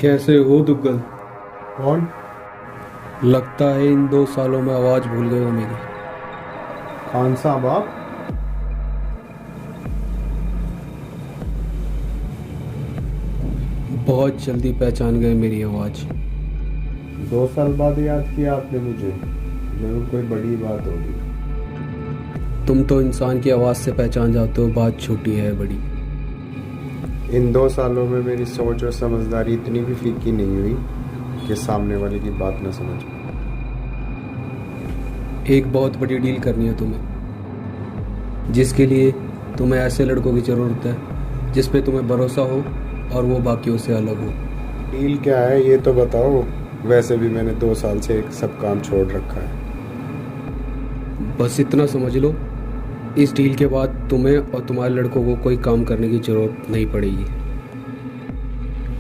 कैसे हो दुग्गल? कौन? लगता है इन 2 सालों में आवाज भूल गए हो मेरी। खान साहब आप? बहुत जल्दी पहचान गए मेरी आवाज। 2 साल बाद याद किया आपने मुझे, जरूर कोई बड़ी बात होगी। तुम तो इंसान की आवाज से पहचान जाते हो बात छोटी है बड़ी। इन 2 सालों में मेरी सोच और समझदारी इतनी भी फीकी नहीं हुई कि सामने वाले की बात न समझ पाए। एक बहुत बड़ी डील करनी है तुम्हें, जिसके लिए तुम्हें ऐसे लड़कों की ज़रूरत है जिस पे तुम्हें भरोसा हो और वो बाकियों से अलग हो। डील क्या है ये तो बताओ। वैसे भी मैंने 2 साल से सब काम छोड़ रखा है। बस इतना समझ लो, इस डील के बाद तुम्हें और तुम्हारे लड़कों को कोई काम करने की ज़रूरत नहीं पड़ेगी।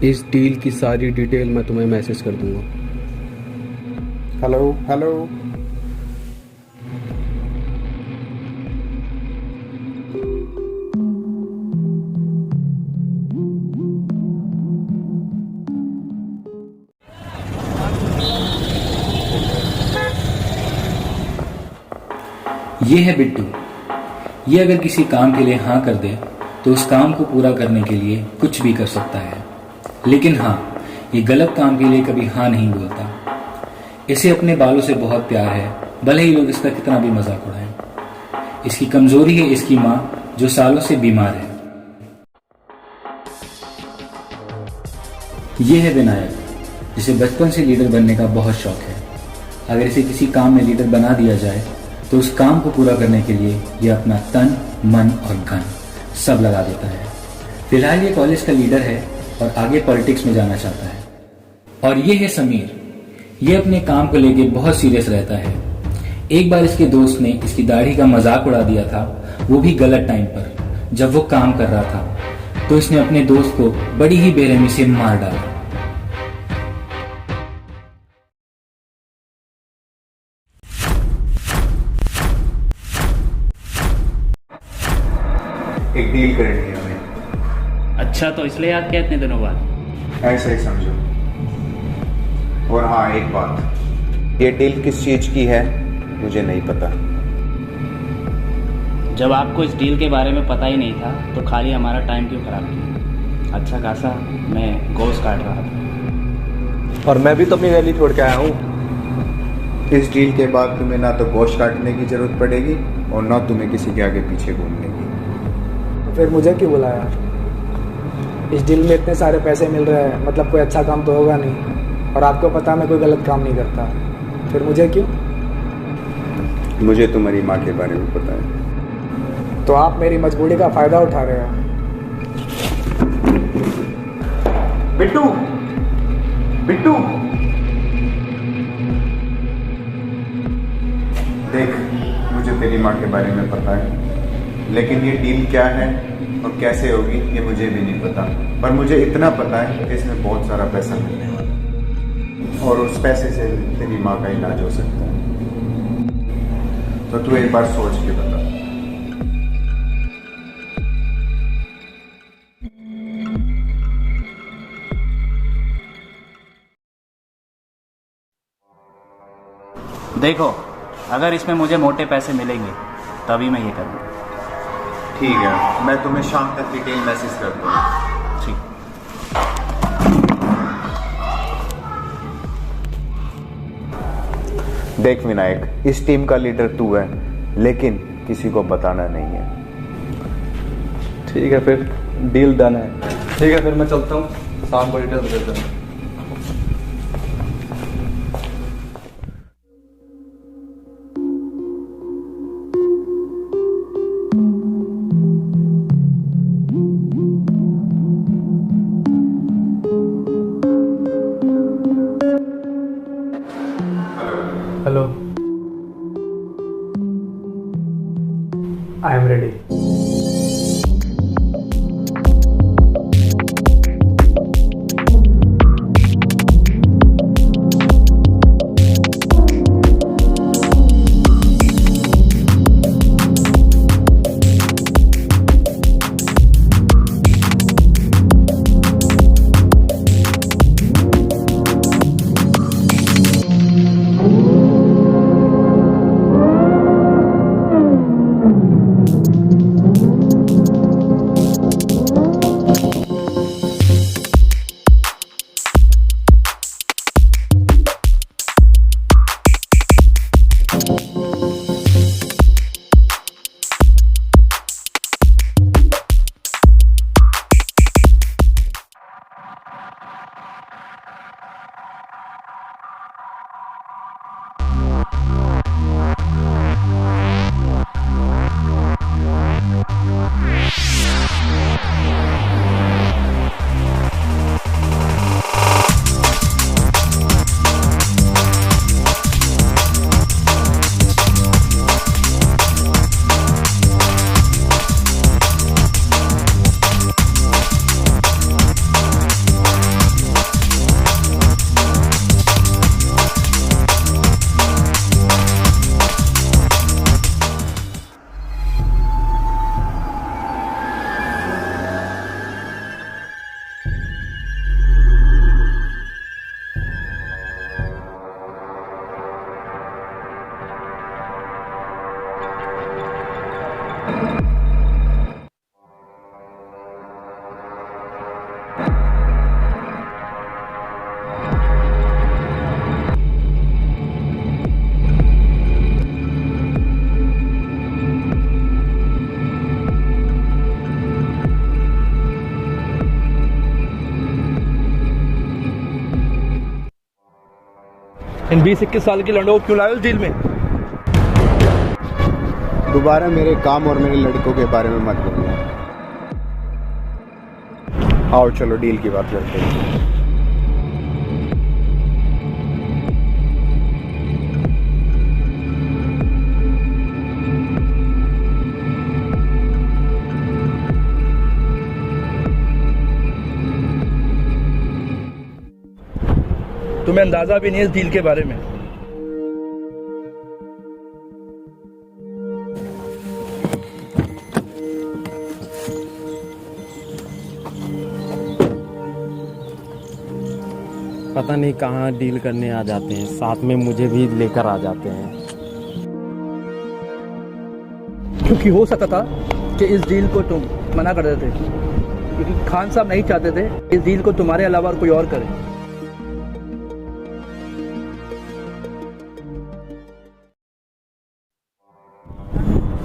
इस डील की सारी डिटेल मैं तुम्हें मैसेज कर दूंगा। Hello hello. ये है बिट्टू। ये अगर किसी काम के लिए हाँ कर दे तो उस काम को पूरा करने के लिए कुछ भी कर सकता है, लेकिन हाँ, ये गलत काम के लिए कभी हाँ नहीं बोलता। इसे अपने बालों से बहुत प्यार है, भले ही लोग इसका कितना भी मजाक उड़ाएं। इसकी कमजोरी है इसकी माँ, जो सालों से बीमार है। ये है विनायक, जिसे बचपन से लीडर बनने का बहुत शौक है। अगर इसे किसी काम में लीडर बना दिया जाए तो उस काम को पूरा करने के लिए ये अपना तन, मन और धन सब लगा देता है। फिलहाल ये कॉलेज का लीडर है और आगे पॉलिटिक्स में जाना चाहता है। और ये है समीर। ये अपने काम को लेके बहुत सीरियस रहता है। एक बार इसके दोस्त ने इसकी दाढ़ी का मजाक उड़ा दिया था, वो भी गलत टाइम पर, जब वो काम कर रहा था। तो इसने अपने दोस्त को बड़ी ही बेरहमी से मार डाला। एक डील करनी है हमें। अच्छा, तो इसलिए याद किया इतने दिनों बाद? ऐसा ही समझो। और हाँ, एक बात, ये डील किस चीज की है मुझे नहीं पता। जब आपको इस डील के बारे में पता ही नहीं था तो खाली हमारा टाइम क्यों खराब किया? अच्छा खासा मैं गोश्त काट रहा था। और मैं भी तो अपनी रैली छोड़ के आया हूँ। इस डील के बाद तुम्हें ना तो गोश्त काटने की जरूरत पड़ेगी और ना तुम्हें किसी के आगे पीछे घूमने की। फिर मुझे क्यों बुलाया? इस डील में इतने सारे पैसे मिल रहे हैं, मतलब कोई अच्छा काम तो होगा नहीं। और आपको पता मैं कोई गलत काम नहीं करता, फिर मुझे क्यों? मुझे तुम्हारी माँ के बारे में पता है। तो आप मेरी मजबूरी का फायदा उठा रहे हो। बिट्टू, बिट्टू, देख, मुझे तेरी माँ के बारे में पता है, लेकिन ये डील क्या है और कैसे होगी ये मुझे भी नहीं पता। पर मुझे इतना पता है कि इसमें बहुत सारा पैसा मिलने वाला है और उस पैसे से तेरी माँ का इलाज हो सकता है। तो तू एक बार सोच के बता। देखो, अगर इसमें मुझे मोटे पैसे मिलेंगे तभी मैं ये करूँगा। ठीक है, मैं तुम्हें शाम तक डिटेल मैसेज कर दूँगा। ठीक। देख विनायक, इस टीम का लीडर तू है, लेकिन किसी को बताना नहीं है। ठीक है, फिर डील डन है। ठीक है, फिर मैं चलता हूँ, शाम को डिटेल्स दे देना। Hello, I am ready. इन 20-21 साल के लड़कों को क्यों लाए उस डील में? दोबारा मेरे काम और मेरे लड़कों के बारे में मत बोलना। आओ चलो डील की बात करते हैं। तुम्हें अंदाजा भी नहीं है इस डील के बारे में। पता नहीं कहाँ डील करने आ जाते हैं, साथ में मुझे भी लेकर आ जाते हैं। क्योंकि हो सकता था कि इस डील को तुम मना कर देते, क्योंकि खान साहब नहीं चाहते थे इस डील को तुम्हारे अलावा और कोई और करे।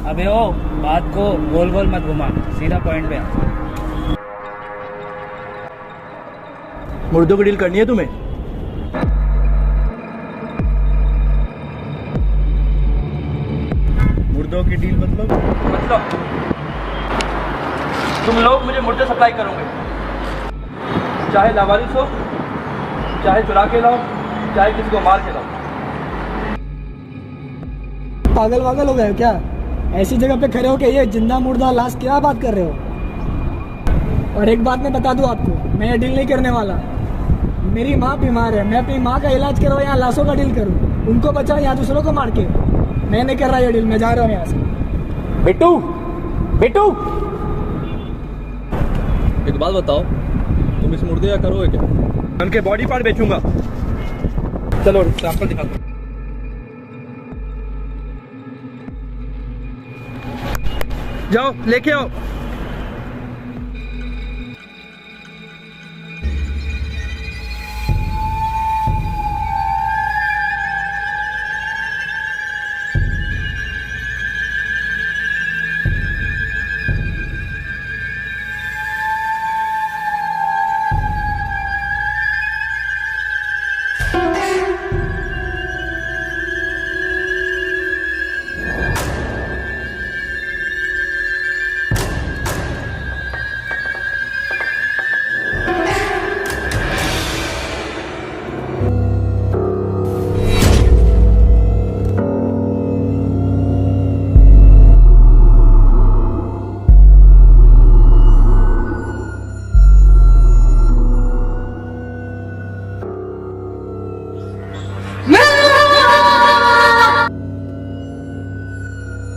अबे ओ, बात को गोल गोल मत घुमा, सीधा पॉइंट पे आ। मुर्दों की डील करनी है तुम्हें? मुर्दों की डील मतलब तुम लोग मुझे मुर्दे सप्लाई करोगे, चाहे लावारिस हो, चाहे चुरा के लाओ, चाहे किसी को मार के लाओ। पागल वागल हो गए हो क्या? ऐसी जगह पे खड़े हो के ये जिंदा मुर्दा लाश क्या बात कर रहे हो? और एक बात मैं बता दूं आपको, मैं ये डील नहीं करने वाला। मेरी माँ बीमार है, मैं अपनी माँ का इलाज करवाऊँ यहाँ लाशों का डील करूँ? उनको बचाओ यहाँ दूसरों को मार के? मैं नहीं कर रहा ये डील, मैं जा रहा हूँ यहाँ से। बिट्टू, बिट्टू, एक बात बताओ, तुम इस मुर्दे का करोगे क्या? उनके बॉडी पार्ट बेचूंगा। चलो सैंपल दिखा दो। जाओ लेके आओ।